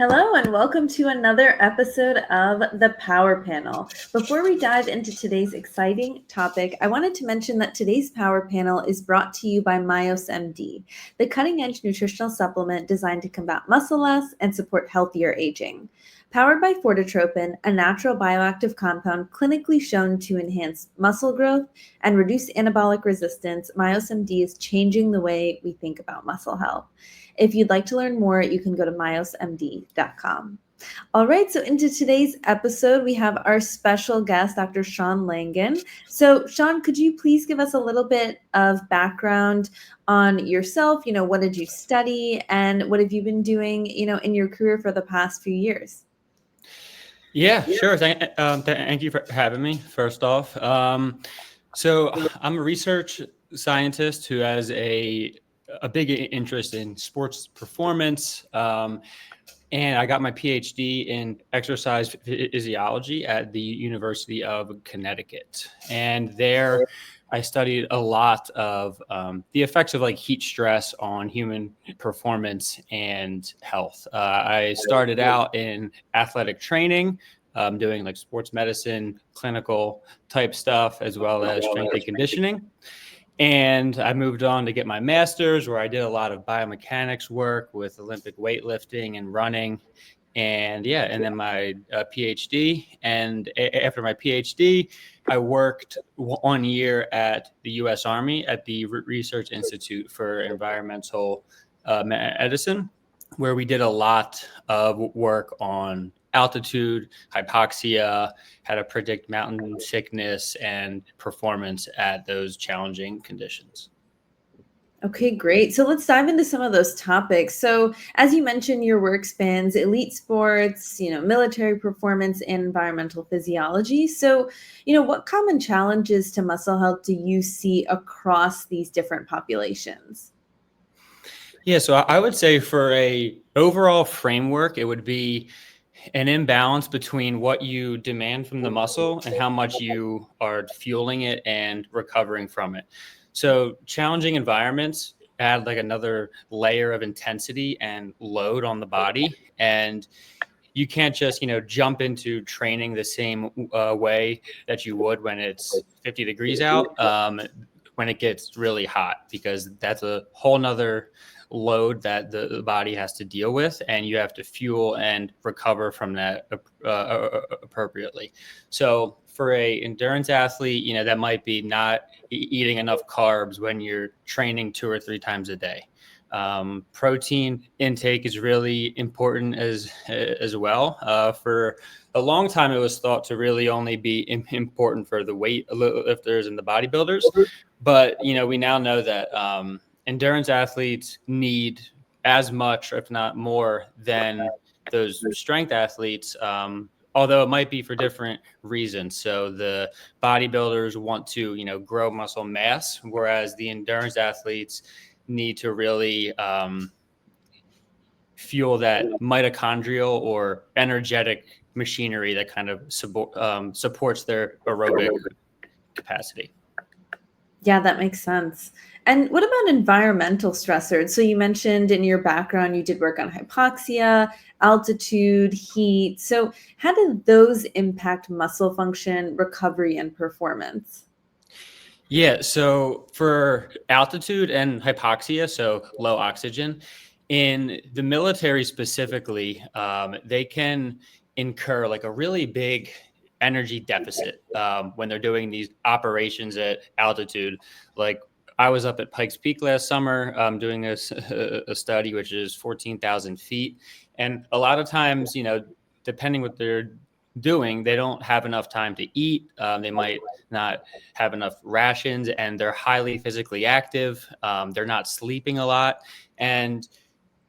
Hello and welcome to another episode of the Power Panel. Before we dive into today's exciting topic, I wanted to mention that today's Power Panel is brought to you by MYOS MD, the cutting-edge nutritional supplement designed to combat muscle loss and support healthier aging. Powered by Fortetropin, a natural bioactive compound clinically shown to enhance muscle growth and reduce anabolic resistance, MYOS MD is changing the way we think about muscle health. If you'd like to learn more, you can go to myosmd.com. All right, so into today's episode, we have our special guest, Dr. Sean Langan. So, Sean, could you please give us a little bit of background on yourself? What did you study and what have you been doing, in your career for the past few years? Yeah, sure. Thank you for having me, first off. So I'm a research scientist who has a big interest in sports performance. And I got my PhD in exercise physiology at the University of Connecticut. And there I studied a lot of the effects of heat stress on human performance and health. I started out in athletic training, doing sports medicine, clinical type stuff, as well as strength and conditioning. And I moved on to get my master's, where I did a lot of biomechanics work with Olympic weightlifting and running. And then my PhD. And after my PhD, I worked 1 year at the U.S. Army at the Research Institute for Environmental Medicine, where we did a lot of work on altitude, hypoxia, how to predict mountain sickness and performance at those challenging conditions. Okay, great. So let's dive into some of those topics. So as you mentioned, your work spans elite sports, military performance and environmental physiology. So, what common challenges to muscle health do you see across these different populations? Yeah, so I would say for a overall framework, it would be an imbalance between what you demand from the muscle and how much you are fueling it and recovering from it. So challenging environments add another layer of intensity and load on the body. And you can't just, jump into training the same way that you would when it's 50 degrees out, when it gets really hot, because that's a whole nother load that the body has to deal with, and you have to fuel and recover from that appropriately. So for a endurance athlete, that might be not eating enough carbs when you're training 2 or 3 times a day. Protein intake is really important as well. For a long time, it was thought to really only be important for the weightlifters and the bodybuilders. But, we now know that endurance athletes need as much, if not more, than those strength athletes, although it might be for different reasons. So the bodybuilders want to, grow muscle mass, whereas the endurance athletes need to really fuel that mitochondrial or energetic machinery that kind of supports their aerobic capacity. Yeah, that makes sense. And what about environmental stressors? So you mentioned in your background, you did work on hypoxia, altitude, heat. So how did those impact muscle function, recovery, and performance? Yeah, so for altitude and hypoxia, so low oxygen, in the military specifically, they can incur a really big energy deficit when they're doing these operations at altitude. Like I was up at Pikes Peak last summer doing a study, which is 14,000 feet. And a lot of times, depending what they're doing, they don't have enough time to eat. They might not have enough rations, and they're highly physically active. They're not sleeping a lot. And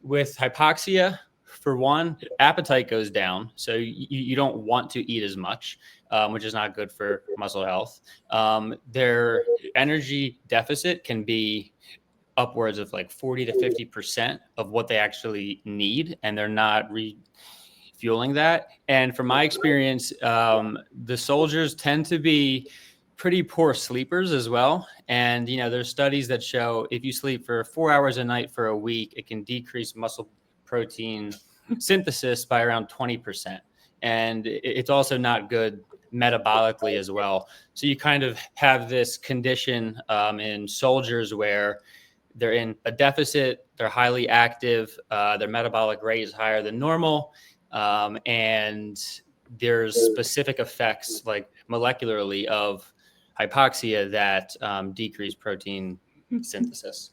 with hypoxia, for one, appetite goes down. So you don't want to eat as much, which is not good for muscle health. Their energy deficit can be upwards of 40 to 50% of what they actually need, and they're not refueling that. And from my experience, the soldiers tend to be pretty poor sleepers as well. And, there's studies that show if you sleep for 4 hours a night for a week, it can decrease muscle protein synthesis by around 20%. And it's also not good metabolically as well. So you kind of have this condition in soldiers where they're in a deficit, they're highly active, their metabolic rate is higher than normal, and there's specific effects like molecularly of hypoxia that decrease protein synthesis.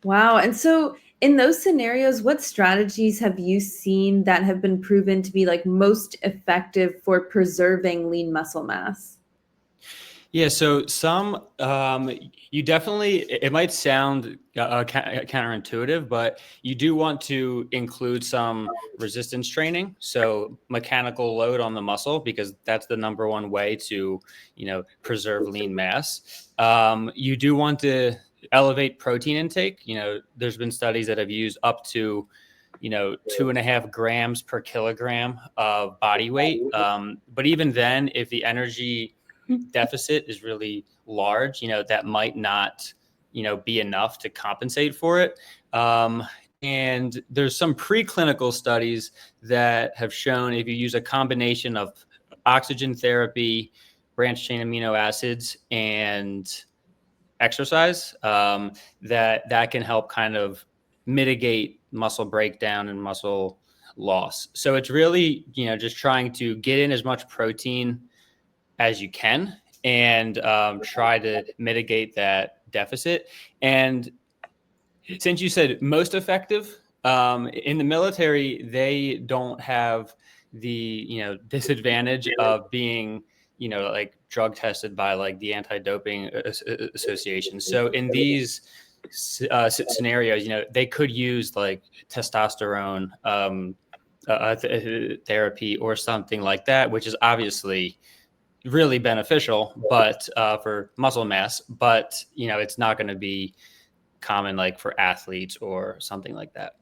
Wow. And so in those scenarios, what strategies have you seen that have been proven to be like most effective for preserving lean muscle mass? Yeah, so some you definitely, it might sound counterintuitive, but you do want to include some resistance training, so mechanical load on the muscle, because that's the number one way to, preserve lean mass. You do want to elevate protein intake. There's been studies that have used up to 2.5 grams per kilogram of body weight. But even then, if the energy deficit is really large, that might not, be enough to compensate for it. And there's some preclinical studies that have shown if you use a combination of oxygen therapy, branched chain amino acids, and exercise, that can help kind of mitigate muscle breakdown and muscle loss. So it's really, just trying to get in as much protein as you can and try to mitigate that deficit. And since you said most effective, in the military, they don't have the disadvantage of being like drug tested by like the anti-doping association. So in these scenarios, they could use like testosterone therapy or something like that, which is obviously really beneficial, but for muscle mass, but it's not going to be common like for athletes or something like that.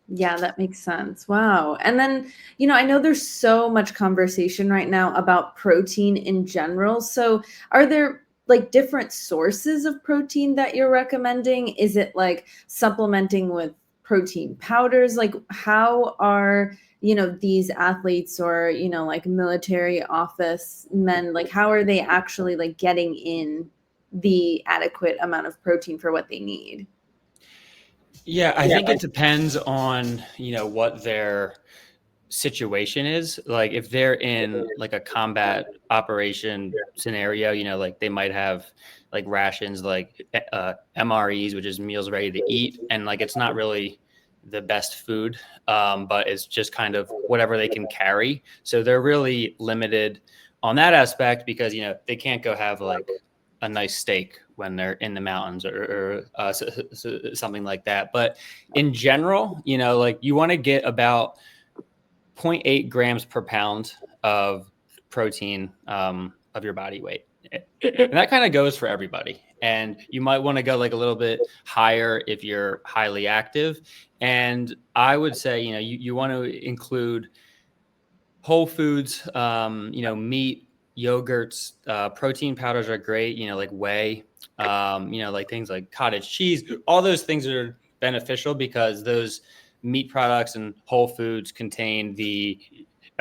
Yeah, that makes sense. Wow. And then, I know there's so much conversation right now about protein in general. So, are there like different sources of protein that you're recommending? Is it like supplementing with protein powders? Like, how are, these athletes or, like military office men, like, how are they actually like getting in the adequate amount of protein for what they need? Yeah, I think it depends on, what their situation is. Like if they're in like a combat operation scenario, like they might have like rations, like MREs, which is meals ready to eat. And like, it's not really the best food, but it's just kind of whatever they can carry. So they're really limited on that aspect because, they can't go have like a nice steak when they're in the mountains or something like that. But in general, like you want to get about 0.8 grams per pound of protein of your body weight. And that kind of goes for everybody. And you might want to go like a little bit higher if you're highly active. And I would say, you want to include whole foods, meat, yogurts, protein powders are great, like whey, like things like cottage cheese. All those things are beneficial because those meat products and whole foods contain the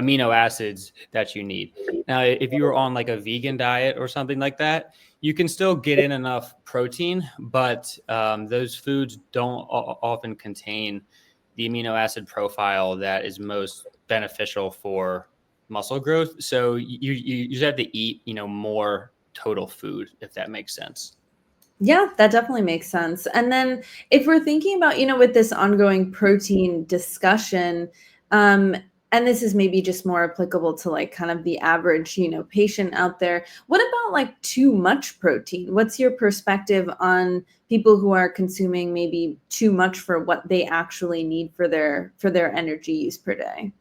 amino acids that you need. Now, if you were on like a vegan diet or something like that, you can still get in enough protein, but those foods don't often contain the amino acid profile that is most beneficial for muscle growth. So you just have to eat, more total food, if that makes sense. Yeah, that definitely makes sense. And then if we're thinking about, with this ongoing protein discussion, and this is maybe just more applicable to like kind of the average, patient out there. What about like too much protein? What's your perspective on people who are consuming maybe too much for what they actually need for their energy use per day?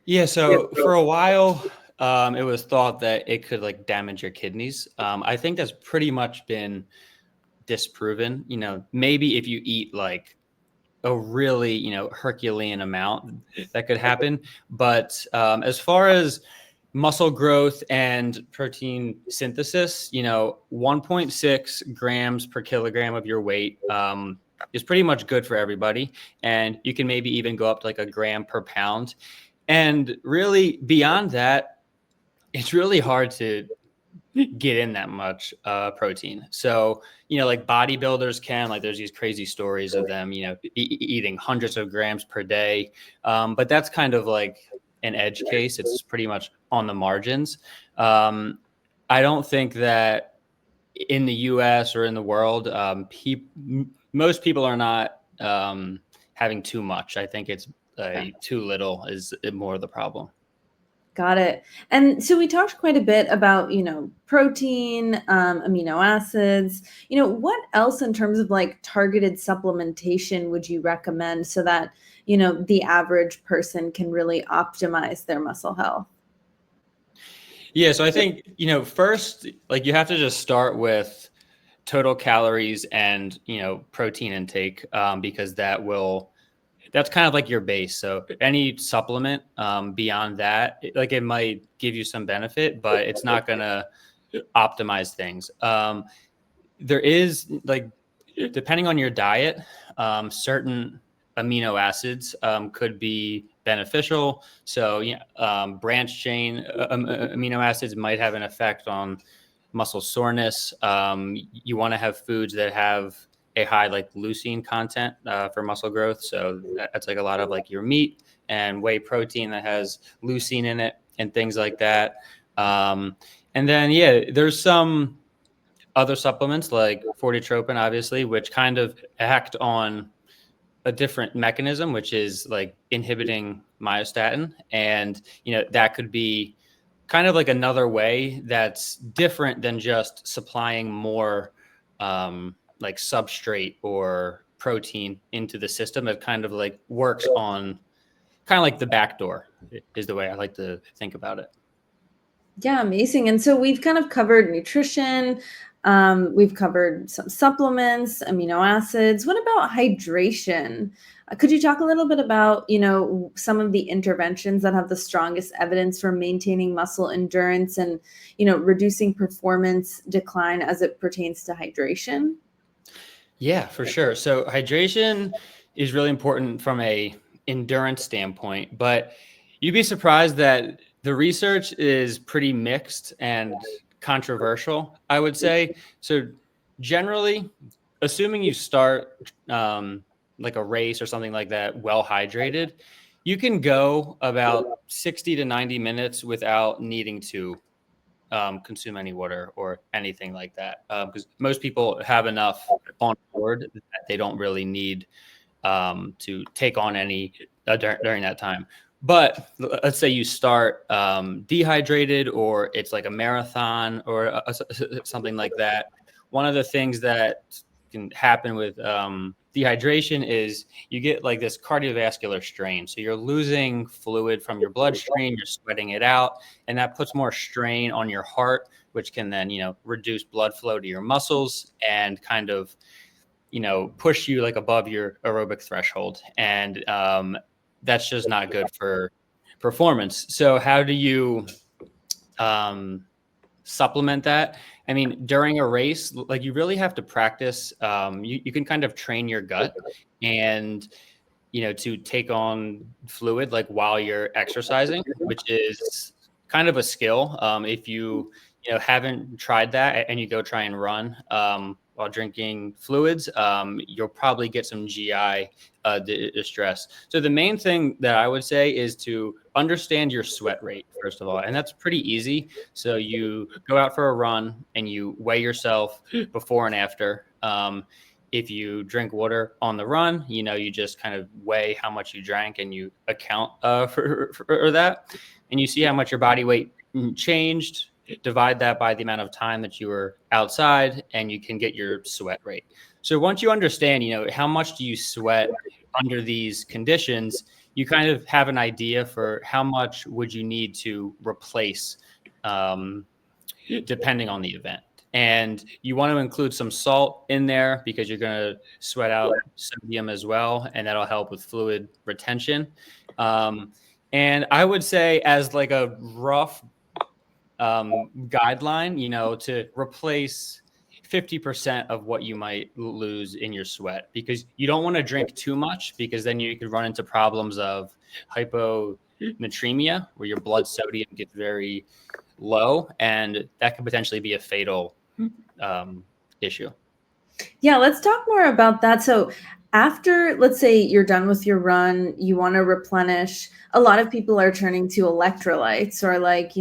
Yeah, so for a while, it was thought that it could like damage your kidneys. I think that's pretty much been disproven. Maybe if you eat like a really, Herculean amount, that could happen. But as far as muscle growth and protein synthesis, 1.6 grams per kilogram of your weight is pretty much good for everybody. And you can maybe even go up to like a gram per pound. And really beyond that, it's really hard to get in that much protein. So, like bodybuilders can, like there's these crazy stories of them, eating hundreds of grams per day. But that's kind of like an edge case. It's pretty much on the margins. I don't think that in the US or in the world, most people are not having too much. I think it's too little is more of the problem. Got it. And so we talked quite a bit about, protein, amino acids. What else in terms of like targeted supplementation would you recommend so that, the average person can really optimize their muscle health? Yeah, so I think, first, like you have to just start with total calories and, protein intake, because that's kind of like your base. So any supplement beyond that, like it might give you some benefit, but it's not going to optimize things. There is like, depending on your diet, certain amino acids could be beneficial. So, branch chain amino acids might have an effect on muscle soreness. You want to have foods that have a high like leucine content for muscle growth. So that's like a lot of like your meat and whey protein that has leucine in it and things like that. And then, there's some other supplements like Fortetropin, obviously, which kind of act on a different mechanism, which is like inhibiting myostatin. And, that could be kind of like another way that's different than just supplying more like substrate or protein into the system. It kind of like works on kind of like the back door is the way I like to think about it. Yeah, amazing. And so we've kind of covered nutrition. We've covered some supplements, amino acids. What about hydration? Could you talk a little bit about, some of the interventions that have the strongest evidence for maintaining muscle endurance and, reducing performance decline as it pertains to hydration? Yeah, for sure. So hydration is really important from a endurance standpoint, but you'd be surprised that the research is pretty mixed and controversial, I would say. So generally, assuming you start like a race or something like that well hydrated, you can go about 60 to 90 minutes without needing to consume any water or anything like that. Because most people have enough on board that they don't really need to take on any during that time. But let's say you start dehydrated, or it's like a marathon or something like that. One of the things that can happen with dehydration is you get like this cardiovascular strain. So you're losing fluid from your bloodstream, you're sweating it out, and that puts more strain on your heart, which can then, reduce blood flow to your muscles and kind of, push you like above your aerobic threshold. And that's just not good for performance. So how do you supplement that? I mean, during a race, like you really have to practice. You can kind of train your gut and, to take on fluid like while you're exercising, which is kind of a skill. If you, haven't tried that and you go try and run while drinking fluids, you'll probably get some GI distress. So the main thing that I would say is to understand your sweat rate, first of all. And that's pretty easy. So you go out for a run and you weigh yourself before and after. If you drink water on the run, you just kind of weigh how much you drank and you account for that. And you see how much your body weight changed, divide that by the amount of time that you were outside, and you can get your sweat rate. So once you understand, how much do you sweat under these conditions, you kind of have an idea for how much would you need to replace depending on the event. And you want to include some salt in there because you're going to sweat out sodium as well, and that'll help with fluid retention. And I would say as like a rough guideline, to replace 50% of what you might lose in your sweat, because you don't want to drink too much, because then you could run into problems of hyponatremia, where your blood sodium gets very low, and that could potentially be a fatal issue. Yeah, let's talk more about that. So after, let's say you're done with your run, you want to replenish. A lot of people are turning to electrolytes, or like,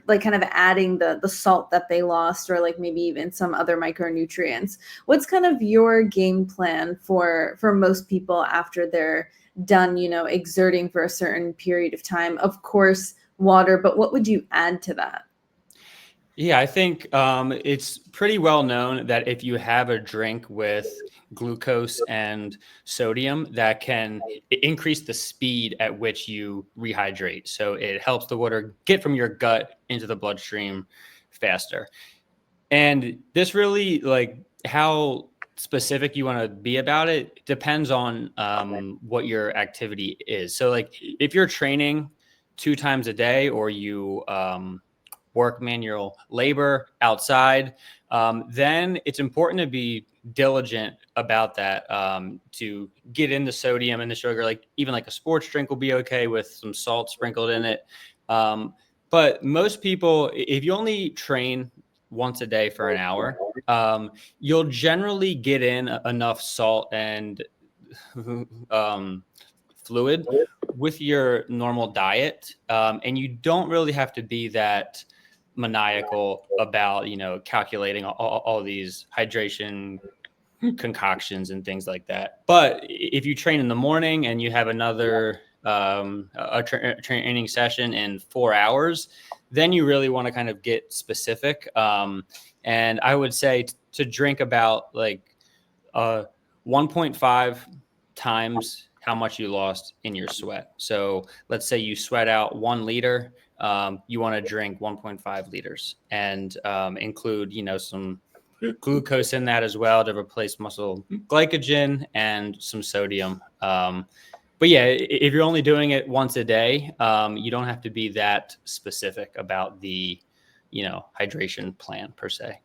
like kind of adding the salt that they lost, or like maybe even some other micronutrients. What's kind of your game plan for most people after they're done, exerting for a certain period of time? Of course, water, but what would you add to that? Yeah, I think it's pretty well known that if you have a drink with glucose and sodium, that can increase the speed at which you rehydrate. So it helps the water get from your gut into the bloodstream faster. And this really, like, how specific you want to be about it depends on what your activity is. So like if you're training 2 times a day, or you work manual labor outside, then it's important to be diligent about that, to get in the sodium and the sugar. Like even like a sports drink will be okay with some salt sprinkled in it. But most people, if you only train once a day for an hour, you'll generally get in enough salt and fluid with your normal diet, and you don't really have to be that maniacal about calculating all these hydration concoctions and things like that. But if you train in the morning and you have another training session in 4 hours, then you really want to kind of get specific. And I would say to drink about like 1.5 times how much you lost in your sweat. So let's say you sweat out 1 liter. You want to drink 1.5 liters, and include, some glucose in that as well to replace muscle glycogen, and some sodium. But yeah, if you're only doing it once a day, you don't have to be that specific about the, hydration plan per se.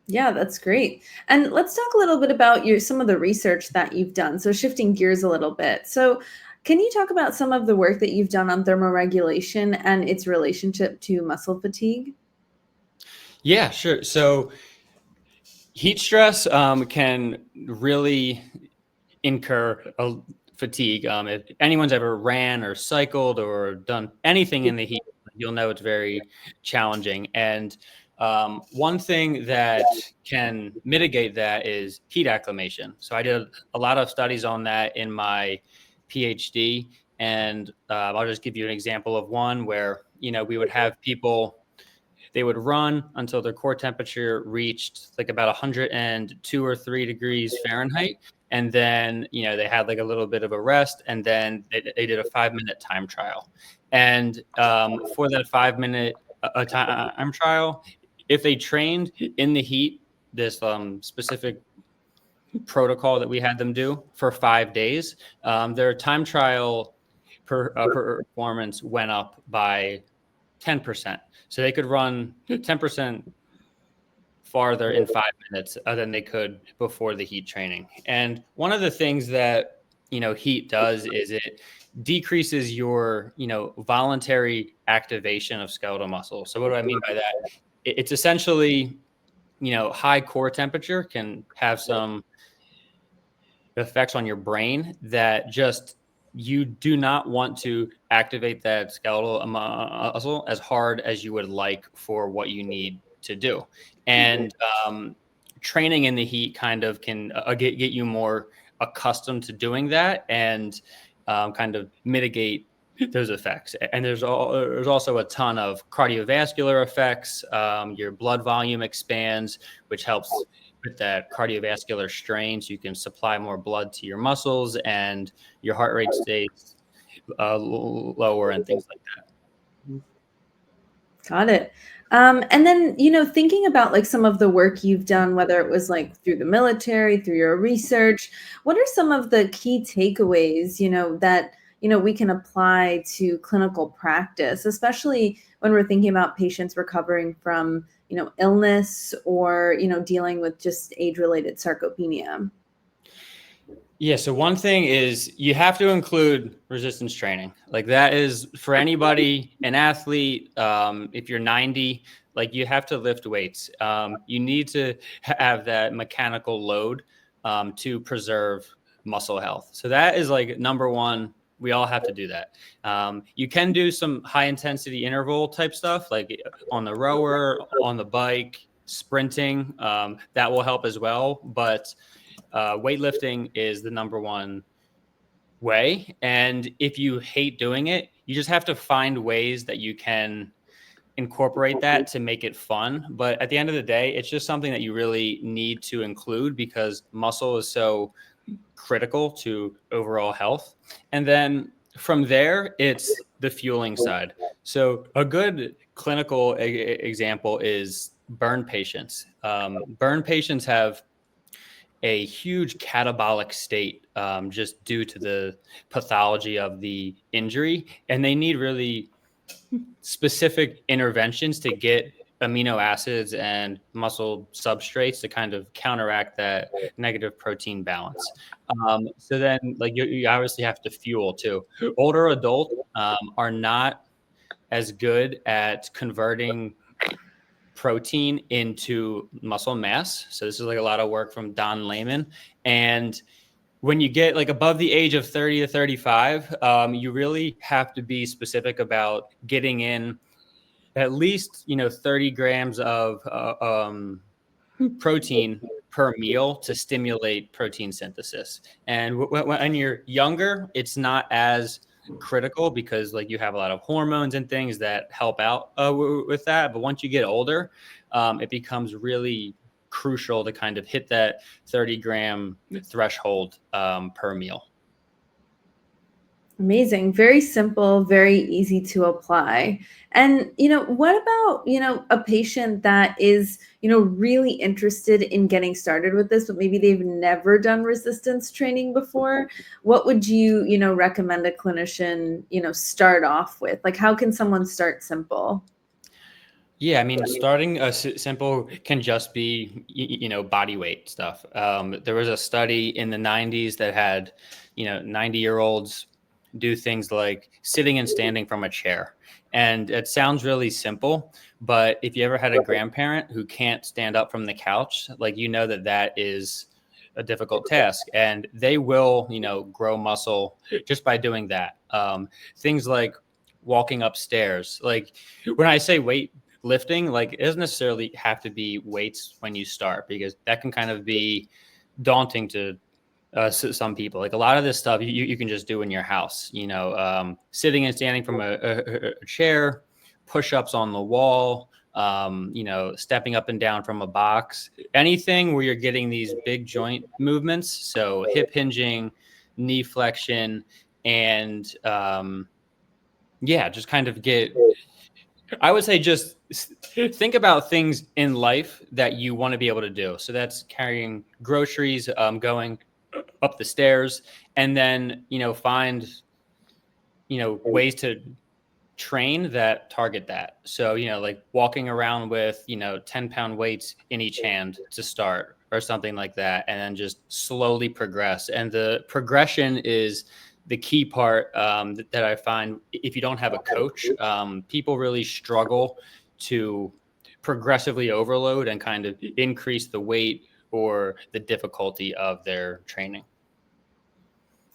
Yeah, that's great. And let's talk a little bit about some of the research that you've done. So shifting gears a little bit. So can you talk about some of the work that you've done on thermoregulation and its relationship to muscle fatigue? Yeah, sure. So heat stress can really incur fatigue. If anyone's ever ran or cycled or done anything in the heat, you'll know it's very challenging. And one thing that can mitigate that is heat acclimation. So I did a lot of studies on that in my PhD, and I'll just give you an example of one where we would have people. They would run until their core temperature reached like about 102 or 3 degrees Fahrenheit. And then, they had like a little bit of a rest, and then they did a 5-minute time trial. And for that 5-minute time trial, if they trained in the heat, this specific protocol that we had them do for 5 days, their time trial performance went up by 10%. So they could run 10% farther in 5 minutes than they could before the heat training. And one of the things that, heat does is it decreases your, voluntary activation of skeletal muscle. So what do I mean by that? It's essentially, high core temperature can have some effects on your brain that just, you do not want to activate that skeletal muscle as hard as you would like for what you need to do. And training in the heat kind of can get you more accustomed to doing that, and kind of mitigate those effects. And there's also a ton of cardiovascular effects. Your blood volume expands, which helps with that cardiovascular strain, so you can supply more blood to your muscles, and your heart rate stays lower, and things like that. Got it. And then, thinking about like some of the work you've done, whether it was like through the military, through your research, what are some of the key takeaways, that we can apply to clinical practice, especially when we're thinking about patients recovering from, illness or, dealing with just age-related sarcopenia? Yeah, so one thing is you have to include resistance training. Like that is for anybody, an athlete, if you're 90, like you have to lift weights. You need to have that mechanical load to preserve muscle health. So that is like number one. We all have to do that. You can do some high intensity interval type stuff, like on the rower, on the bike, sprinting. That will help as well. But weightlifting is the number one way. And if you hate doing it, you just have to find ways that you can incorporate that to make it fun. But at the end of the day, it's just something that you really need to include because muscle is so critical to overall health. And then from there, it's the fueling side. So a good clinical example is burn patients. Burn patients have a huge catabolic state just due to the pathology of the injury. And they need really specific interventions to get amino acids and muscle substrates to kind of counteract that negative protein balance. So then, like you obviously have to fuel too. Older adults are not as good at converting protein into muscle mass. So this is like a lot of work from Don Layman. And when you get like above the age of 30 to 35, you really have to be specific about getting in at least 30 grams of protein per meal to stimulate protein synthesis. And when you're younger, it's not as critical because like you have a lot of hormones and things that help out with that. But once you get older, it becomes really crucial to kind of hit that 30-gram threshold per meal. Amazing. Very simple, very easy to apply. And, what about, a patient that is, really interested in getting started with this, but maybe they've never done resistance training before? What would you, recommend a clinician, start off with? Like, how can someone start simple? Yeah, I mean, starting simple can just be, body weight stuff. There was a study in the 90s that had, 90-year-olds do things like sitting and standing from a chair. And it sounds really simple, but if you ever had a grandparent who can't stand up from the couch, like, that that is a difficult task and they will, grow muscle just by doing that. Things like walking upstairs, like when I say weight lifting, like it doesn't necessarily have to be weights when you start because that can kind of be daunting to some people. Like a lot of this stuff you can just do in your house, sitting and standing from a chair, push-ups on the wall, stepping up and down from a box, anything where you're getting these big joint movements. So hip hinging, knee flexion, and just kind of I would say just think about things in life that you want to be able to do. So that's carrying groceries, going up the stairs, and then, find, ways to train that target that. So, like walking around with, 10-pound weights in each hand to start or something like that, and then just slowly progress. And the progression is the key part that I find if you don't have a coach, people really struggle to progressively overload and kind of increase the weight or the difficulty of their training.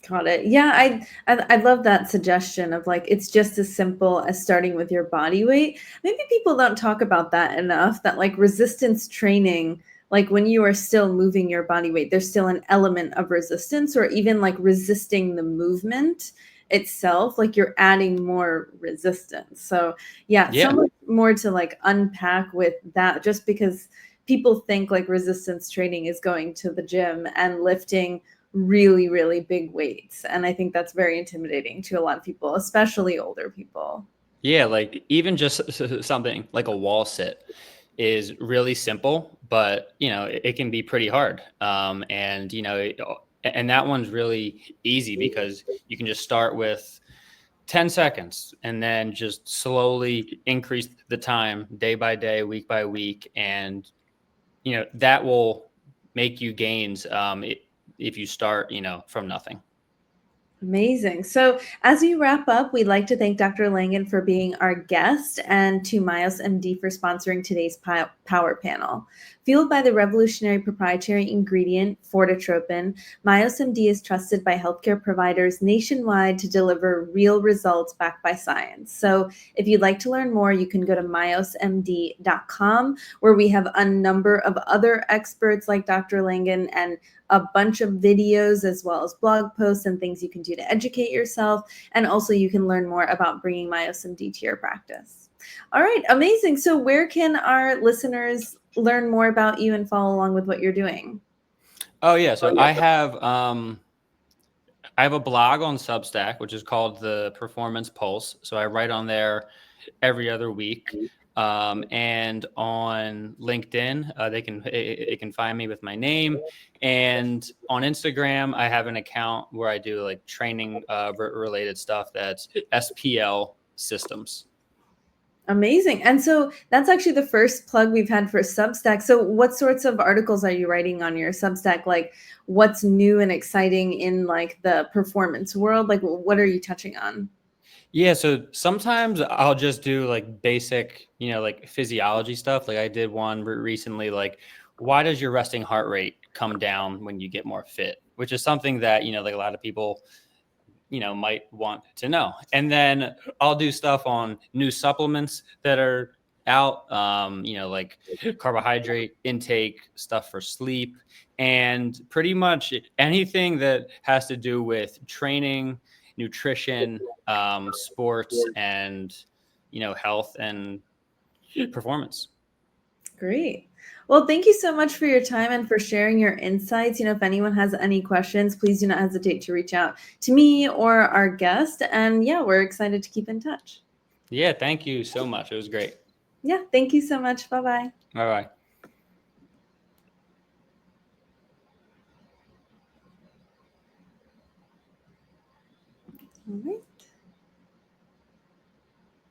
Got it. Yeah, I love that suggestion of like it's just as simple as starting with your body weight. Maybe people don't talk about that enough, that like resistance training, like when you are still moving your body weight, there's still an element of resistance or even like resisting the movement itself, like you're adding more resistance. So, yeah, so much more to like unpack with that just because people think like resistance training is going to the gym and lifting really, really big weights. And I think that's very intimidating to a lot of people, especially older people. Yeah, like even just something like a wall sit is really simple, but it can be pretty hard. And And that one's really easy because you can just start with 10 seconds and then just slowly increase the time day by day, week by week. And, that will make you gains if you start, from nothing. Amazing. So, as we wrap up, we'd like to thank Dr. Langan for being our guest and to MYOS MD for sponsoring today's power panel. Fueled by the revolutionary proprietary ingredient Fortetropin, MYOS MD is trusted by healthcare providers nationwide to deliver real results backed by science. So, if you'd like to learn more, you can go to myosmd.com, where we have a number of other experts like Dr. Langan and a bunch of videos as well as blog posts and things you can do to educate yourself. And also you can learn more about bringing MYOS MD to your practice. All right, amazing. So where can our listeners learn more about you and follow along with what you're doing? Oh yeah. So I have a blog on Substack, which is called the Performance Pulse. So I write on there every other week. And on LinkedIn, they can find me with my name. And on Instagram, I have an account where I do like training related stuff. That's SPL Systems. Amazing. And so that's actually the first plug we've had for Substack. So what sorts of articles are you writing on your Substack? Like what's new and exciting in like the performance world? Like what are you touching on? Yeah, so sometimes I'll just do like basic, like physiology stuff. Like I did one recently, like why does your resting heart rate come down when you get more fit? Which is something that, like a lot of people, might want to know. And then I'll do stuff on new supplements that are out, like carbohydrate intake, stuff for sleep, and pretty much anything that has to do with training, nutrition, sports, and, health and performance. Great. Well, thank you so much for your time and for sharing your insights. If anyone has any questions, please do not hesitate to reach out to me or our guest. And yeah, we're excited to keep in touch. Yeah, thank you so much. It was great. Yeah, thank you so much. Bye-bye. Bye bye. All right.